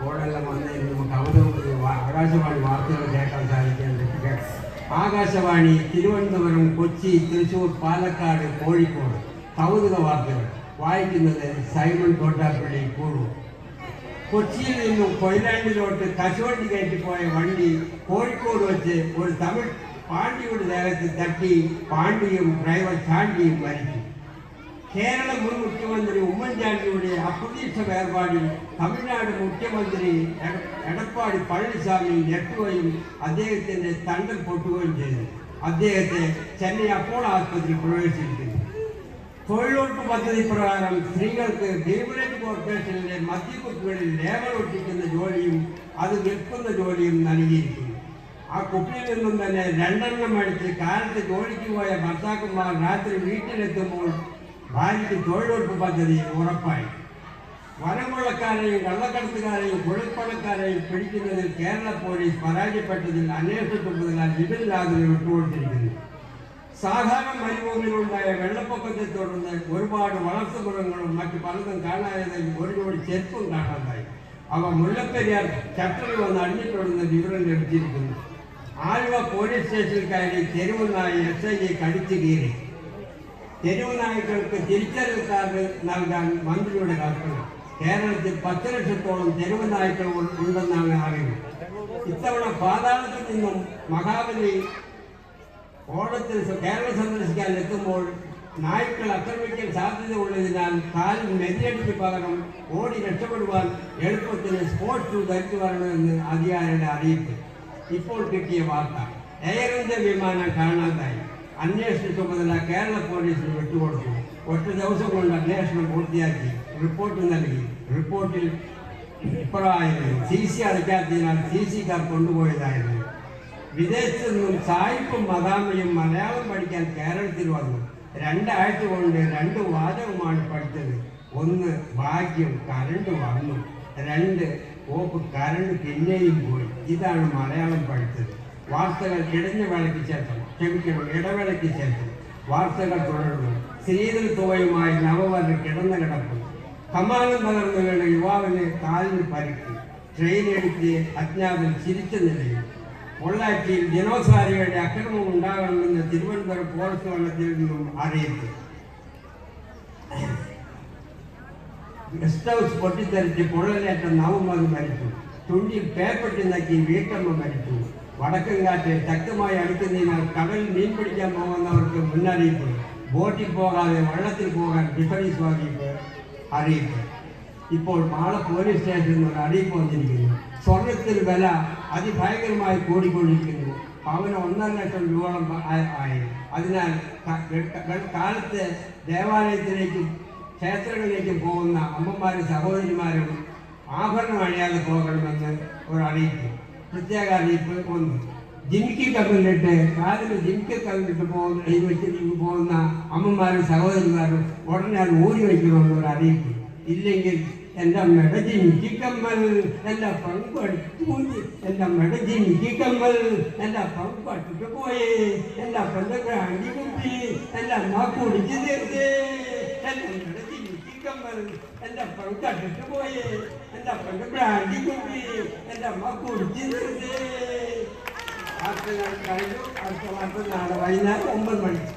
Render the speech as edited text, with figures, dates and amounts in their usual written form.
കോടെല്ലാം വന്നതിന് നമുക്ക് കൗതുകം ആകാശവാണി വാർത്തകൾ കേൾക്കാൻ സാധിക്കാൻ. ആകാശവാണി തിരുവനന്തപുരം, കൊച്ചി, തൃശ്ശൂർ, പാലക്കാട്, കോഴിക്കോട് കൗതുക വാർത്തകൾ വായിക്കുന്നത് സൈമൺ തോട്ടാപ്പള്ളി പൂർവ്വം. കൊച്ചിയിൽ നിന്നും കൊയിലാണ്ടിലോട്ട് കശുവണ്ടി കയറ്റിപ്പോയ വണ്ടി കോഴിക്കോട് വെച്ച് ഒരു തമിഴ് പാണ്ഡ്യയുടെ ദേഹത്ത് തട്ടി പാണ്ഡ്യയും ഡ്രൈവർ ചാണ്ടിയും മരിച്ചു. കേരള മുൻ മുഖ്യമന്ത്രി ഉമ്മൻചാണ്ടിയുടെ അപ്രതീക്ഷ വേർപാടിൽ തമിഴ്നാട് മുഖ്യമന്ത്രി എടപ്പാടി പളനിസ്വാമി ഞെട്ടുകയും അദ്ദേഹത്തിൻ്റെ തണ്ടൽ പൊട്ടുകയും ചെയ്തു. അദ്ദേഹത്തെ ചെന്നൈ അപ്പോളോ ആശുപത്രിയിൽ പ്രവേശിച്ചിരിക്കുന്നു. തൊഴിലുറപ്പ് പദ്ധതി പ്രകാരം സ്ത്രീകൾക്ക് ബീവറേജ് കോർപ്പറേഷനിലെ മദ്യക്കുപ്പികളിൽ ലേബൽ ഒട്ടിക്കുന്ന ജോലിയും അത് വിൽക്കുന്ന ജോലിയും നൽകിയിരിക്കുന്നു. ആ കുപ്പിയിൽ നിന്നും തന്നെ 2 എണ്ണം അടിച്ച് കാലത്ത് ജോലിക്ക് പോയ ഭർത്താക്കന്മാർ രാത്രി വീട്ടിലെത്തുമ്പോൾ ഭാര്യയ്ക്ക് തൊഴിലുറപ്പ് പദ്ധതി ഉറപ്പായി. വനംകൊള്ളക്കാരെയും കള്ളക്കടത്തുകാരെയും കുഴൽപ്പണക്കാരെയും പിടിക്കുന്നതിൽ കേരള പോലീസ് പരാജയപ്പെട്ടതിൽ അന്വേഷണ ചുമതല ലിബിൻ ലാദിന് വിട്ടുകൊടുത്തിരിക്കുന്നു. സാധാരണ മരുഭൂമിയിലുണ്ടായ വെള്ളപ്പൊക്കത്തെ തുടർന്ന് ഒരുപാട് വളർത്തുമൃഗങ്ങളും മറ്റു പലതും കാണാതായതിൽ ഒരു ജോഡി ചെരുപ്പും കാണാതായി. അവ മുല്ലപ്പെരിയാർ ചട്ടറിൽ വന്ന് അടിഞ്ഞിട്ടുണ്ടെന്ന് വിവരം ലഭിച്ചിരിക്കുന്നു. ആലുവ പോലീസ് സ്റ്റേഷനിൽ കയറി തെരുവ് നായി SIയെ കടിച്ചു കീറി. തെരുവ് നായ്ക്കൾക്ക് തിരിച്ചറിയൽ കാർഡ് നൽകാൻ മന്ത്രിയുടെ കൽപ്പന. കേരളത്തിൽ 10 ലക്ഷത്തോളം തെരുവ് നായ്ക്കൾ ഉണ്ടെന്നാണ് അറിവ്. ഇത്തവണ പാതാളത്തിൽ നിന്നും മഹാബലി ഓണത്തിൽ കേരളം സന്ദർശിക്കാൻ എത്തുമ്പോൾ നായ്ക്കൾ ആക്രമിക്കാൻ സാധ്യതയുള്ളതിനാൽ കാലിൽ മെതിയടിക്ക് പകരം ഓടി രക്ഷപ്പെടുവാൻ എളുപ്പത്തിന് സ്പോർട്സ് ഷൂ ധരിച്ചു വരണമെന്ന് അധികാരികളുടെ അറിയിപ്പ്. ഇപ്പോൾ കിട്ടിയ വാർത്ത, എയർ ഇന്ത്യ വിമാനം കാണാതായി. അന്വേഷണ ചുമതല കേരള പോലീസിന് വിട്ടുകൊടുത്തു. 8 ദിവസം കൊണ്ട് അന്വേഷണം പൂർത്തിയാക്കി റിപ്പോർട്ട് നൽകി. റിപ്പോർട്ടിൽ ഇപ്രകാരം CC അടയ്ക്കാത്തതിനാൽ CCക്കാർ കൊണ്ടുപോയതായിരുന്നു. വിദേശത്തു നിന്നും സായിപ്പും മദാമയും മലയാളം പഠിക്കാൻ കേരളത്തിൽ വന്നു. 2 ആഴ്ച കൊണ്ട് 2 വാചകമാണ് പഠിച്ചത്. 1 ഭാഗ്യം, കരണ്ട് വന്നു. 2 ഓപ്പ്, കരണ്ട് പിന്നെയും പോയി. ഇതാണ് മലയാളം പഠിച്ചത്. വാർത്തകൾ ഇടവേളയ്ക്ക് ശേഷം വാർത്തകൾ തുടർന്നു. സ്ത്രീധന തുകയുമായി നവവധു കിടന്ന കിടപ്പ്. കമാനം തകർന്നു വീണ യുവാവിന് കാലിന് പരിക്ക്. ട്രെയിനിടിച്ച് അജ്ഞാതൻ ചിരിച്ച നിലയിൽ. പൊള്ളാച്ചിയിൽ ജനോത്സാരികളുടെ അക്രമം ഉണ്ടാകണമെന്ന് തിരുവനന്തപുരം പോലീസ് വള്ളത്തിൽ നിന്നും അറിയിച്ചു. ഗസ്റ്റ് ഹൗസ് പൊട്ടിത്തെറിച്ച് പൊള്ളലേറ്റ നവമധു മരിച്ചു. ചുണ്ടിൽ പേപ്പട്ടി നക്കി വീട്ടമ്മ മരിച്ചു. വടക്കൻ കാറ്റ് ശക്തമായി അടിക്കുന്നതിനാൽ കടലിൽ മീൻ പിടിക്കാൻ പോകുന്നവർക്ക് മുന്നറിയിപ്പ്. ബോട്ടിൽ പോകാതെ വള്ളത്തിൽ പോകാൻ ഫിഷറീസ് വകുപ്പ് അറിയിപ്പ്. ഇപ്പോൾ മാള പോലീസ് സ്റ്റേഷനിൽ ഒരു അറിയിപ്പ് വന്നിരിക്കുന്നു. സ്വർണത്തിന് വില അതിഭയങ്കരമായി കൂടിക്കൊണ്ടിരിക്കുന്നു. പവന് 1.5 ലക്ഷം രൂപയോളം ആയി. അതിനാൽ കാലത്ത് ദേവാലയത്തിലേക്കും ക്ഷേത്രങ്ങളിലേക്കും പോകുന്ന അമ്മമാരും സഹോദരിമാരും ആഭരണം അണിയാതെ പോകണമെന്ന് ഒരു അറിയിപ്പ്. പ്രത്യേക അറിയിപ്പ് 1. ജിമിക്കി കമ്പിലിട്ട് കാലിന് ജിമിക്കി കമ്പിലിട്ട് പോകുന്ന അമ്മമാരും സഹോദരിമാരും ഉടനെ അത് ഊരി വയ്ക്കണമെന്ന് ഒരു അറിയിപ്പ്. ഇല്ലെങ്കിൽ എൻ്റെ മെടജി മിക്കിക്കമ്മൽ എൻ്റെ പങ്കുപടിച്ചു, എൻ്റെ മെടജി മിക്കിക്കമ്മൽ എൻ്റെ പങ്കുപട്ടിട്ട് പോയേ, എൻ്റെ അപ്പൻ്റെ അടികുപ്പി എൻ്റെ അമ്മ കുടിച്ചു തീർത്തേ, എൻ്റെ മെടജി മിക്കിക്കമ്മൽ എൻ്റെ പങ്കുപട്ടിട്ട് പോയേ, എൻ്റെ അപ്പൻ്റെ ബ്രാൻഡിക്കുപ്പി എൻ്റെ അമ്മ കുടിച്ചു തീർത്തേ. വാർത്തകൾ കഴിഞ്ഞു. അടുത്ത വാർത്ത നാളെ വൈകുന്നേരം 9 മണിക്ക്.